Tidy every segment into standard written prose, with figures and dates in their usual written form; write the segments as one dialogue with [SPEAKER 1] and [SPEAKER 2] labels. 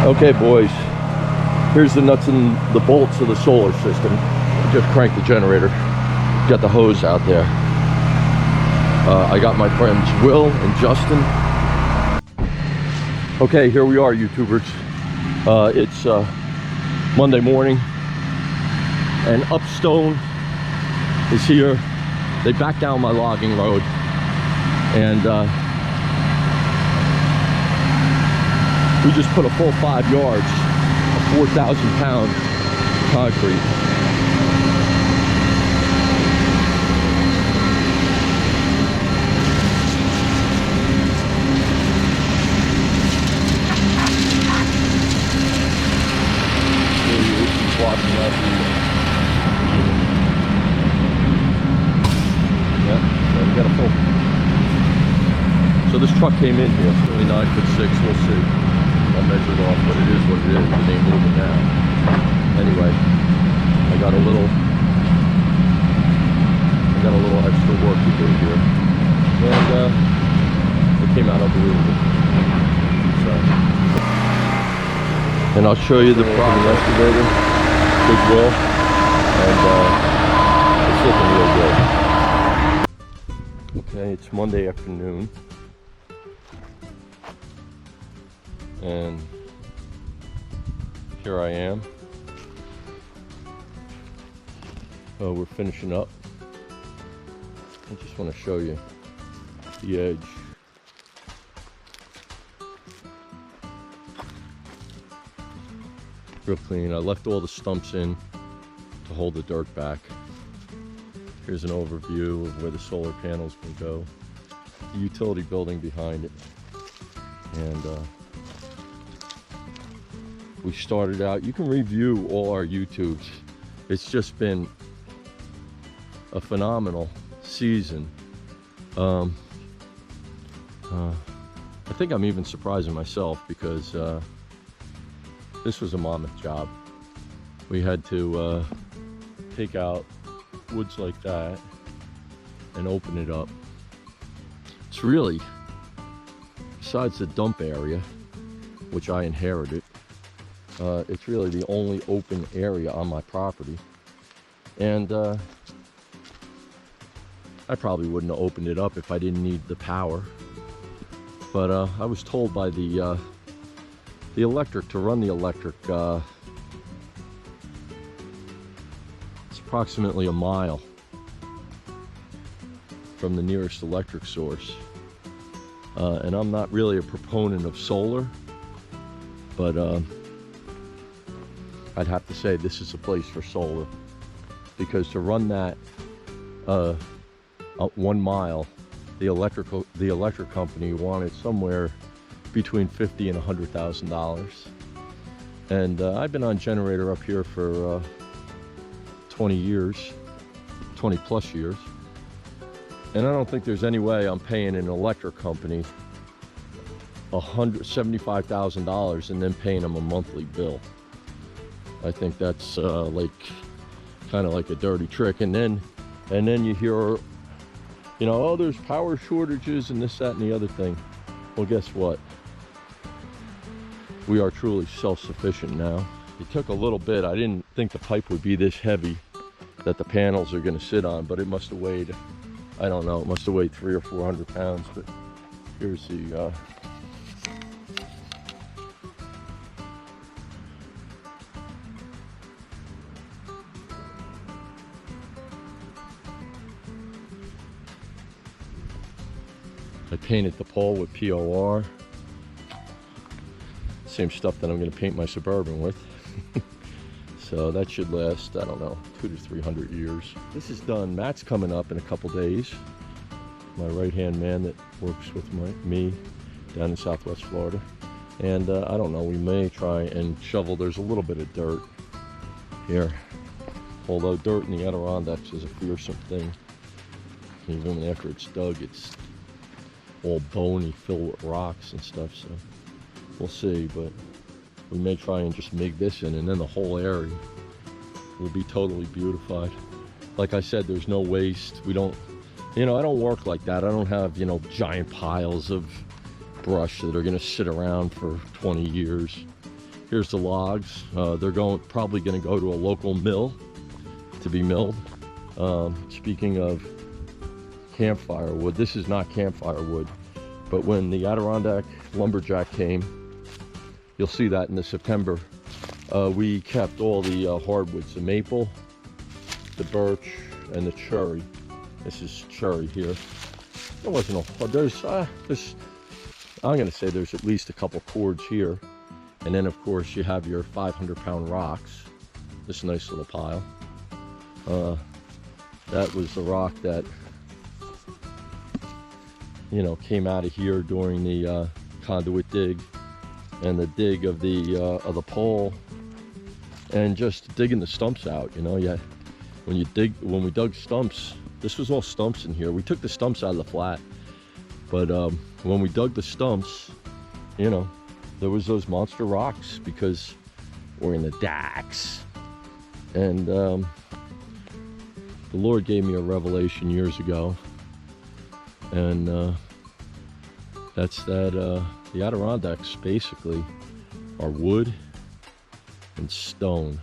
[SPEAKER 1] Okay, boys, here's the nuts and the bolts of the solar system. Just cranked the generator, got the hose out there. I got my friends Will and Justin. Okay, here we are, YouTubers. It's Monday morning, and Upstone is here. They backed down my logging road, and we just put a full 5 yards of 4,000-pound concrete. So this truck came in here, it's only 9'6", we'll see. I'll measure it off, but it is what it is. It ain't moving now. Anyway, I got a little extra work to do here, and it came out unbelievable. So, and I'll show you the problem excavator, Big Will, and it's looking real good. Okay, it's Monday afternoon. And here I am. We're finishing up. I just want to show you the edge. Real clean. I left all the stumps in to hold the dirt back. Here's an overview of where the solar panels can go. The utility building behind it. And we started out, you can review all our YouTubes. It's just been a phenomenal season. I think I'm even surprising myself because this was a mammoth job. We had to take out woods like that and open it up. It's really, besides the dump area, which I inherited, it's really the only open area on my property. And I probably wouldn't have opened it up if I didn't need the power. But I was told by the electric to run the electric. It's approximately a mile from the nearest electric source. And I'm not really a proponent of solar, but I'd have to say this is a place for solar, because to run that 1 mile, the electric company wanted somewhere between $50,000 and $100,000. And I've been on generator up here for 20 plus years, and I don't think there's any way I'm paying an electric company $175,000 and then paying them a monthly bill. I think that's kind of like a dirty trick. And then you hear, you know, oh, there's power shortages and this, that, and the other thing. Well, guess what? We are truly self-sufficient now. It took a little bit. I didn't think the pipe would be this heavy that the panels are going to sit on, but it must have weighed, I don't know, it must have weighed 300 or 400 pounds. But here's the I painted the pole with POR. Same stuff that I'm going to paint my Suburban with. So that should last, I don't know, 200 to 300 years. This is done. Matt's coming up in a couple days. My right-hand man that works with me down in Southwest Florida. And I don't know, we may try and shovel. There's a little bit of dirt here. Although dirt in the Adirondacks is a fearsome thing. Even after it's dug, it's all bony, filled with rocks and stuff, so we'll see. But We may try and just make this in, and then the whole area will be totally beautified. Like I said, there's no waste. We don't, I don't work like that. I don't have, giant piles of brush that are gonna sit around for 20 years. Here's the logs. They're probably gonna go to a local mill to be milled. Speaking of campfire wood, this is not campfire wood, but when the Adirondack lumberjack came, you'll see that in the September, we kept all the hardwoods, the maple, the birch, and the cherry. This is cherry here. There wasn't there's I'm gonna say there's at least a couple cords here. And then of course you have your 500-pound rocks. This nice little pile. That was the rock that, came out of here during the conduit dig and the dig of the pole, and just digging the stumps out. Yeah, when we dug stumps, this was all stumps in here. We took the stumps out of the flat, but when we dug the stumps, there was those monster rocks because we're in the Dax. And the Lord gave me a revelation years ago, and that's that the Adirondacks basically are wood and stone.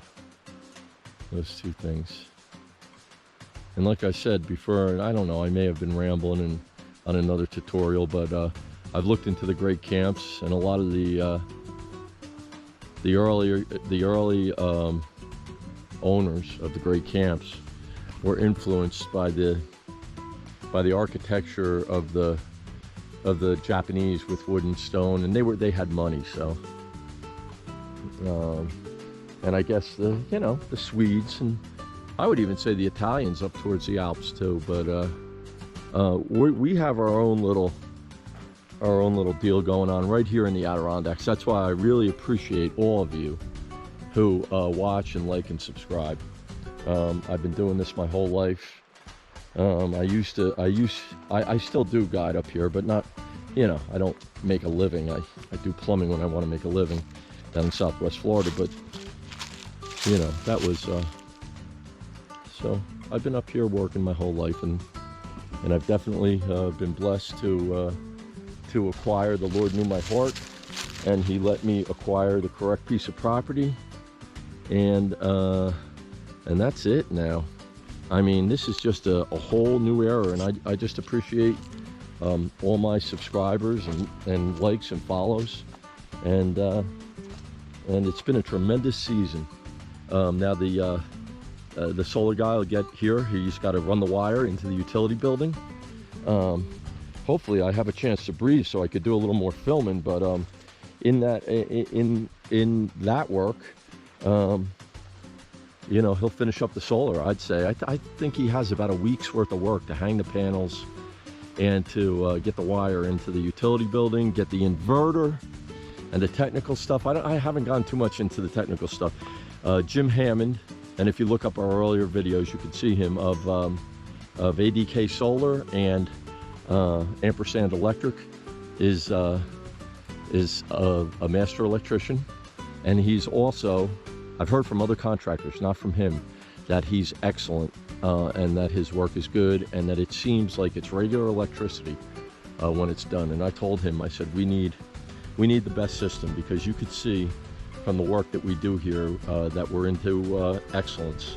[SPEAKER 1] Those two things. And like I said before, and I don't know, I may have been rambling on another tutorial, but I've looked into the great camps, and a lot of the early owners of the great camps were influenced by the architecture of the Japanese with wood and stone, and they had money, so and I guess the Swedes, and I would even say the Italians up towards the Alps too, but we have our own little deal going on right here in the Adirondacks. That's why I really appreciate all of you who watch and like and subscribe. I've been doing this my whole life. I still do guide up here, but not, I don't make a living. I do plumbing when I want to make a living down in Southwest Florida, but that was, so I've been up here working my whole life, and I've definitely been blessed to acquire. The Lord knew my heart, and He let me acquire the correct piece of property, and that's it now. I mean, this is just a whole new era, and I just appreciate all my subscribers and likes and follows, and it's been a tremendous season. Now the solar guy will get here. He's got to run the wire into the utility building. Hopefully I have a chance to breathe so I could do a little more filming, but in that work, he'll finish up the solar, I'd say. I think he has about a week's worth of work to hang the panels and to get the wire into the utility building, get the inverter and the technical stuff. I haven't gone too much into the technical stuff. Jim Hammond, and if you look up our earlier videos, you can see him of ADK Solar and Ampersand Electric, is a master electrician, and he's also, I've heard from other contractors, not from him, that he's excellent, and that his work is good, and that it seems like it's regular electricity when it's done. And I told him, I said, we need the best system, because you could see from the work that we do here that we're into excellence.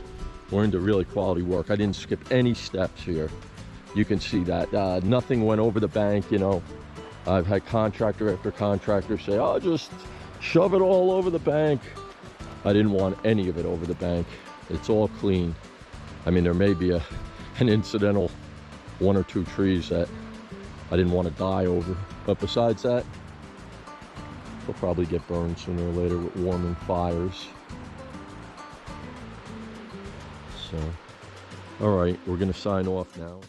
[SPEAKER 1] We're into really quality work. I didn't skip any steps here. You can see that nothing went over the bank. I've had contractor after contractor say, "Oh, just shove it all over the bank." I didn't want any of it over the bank. It's all clean. I mean, there may be an incidental 1 or 2 trees that I didn't want to die over, but besides that, they'll probably get burned sooner or later with warming fires. So, all right, we're gonna sign off now.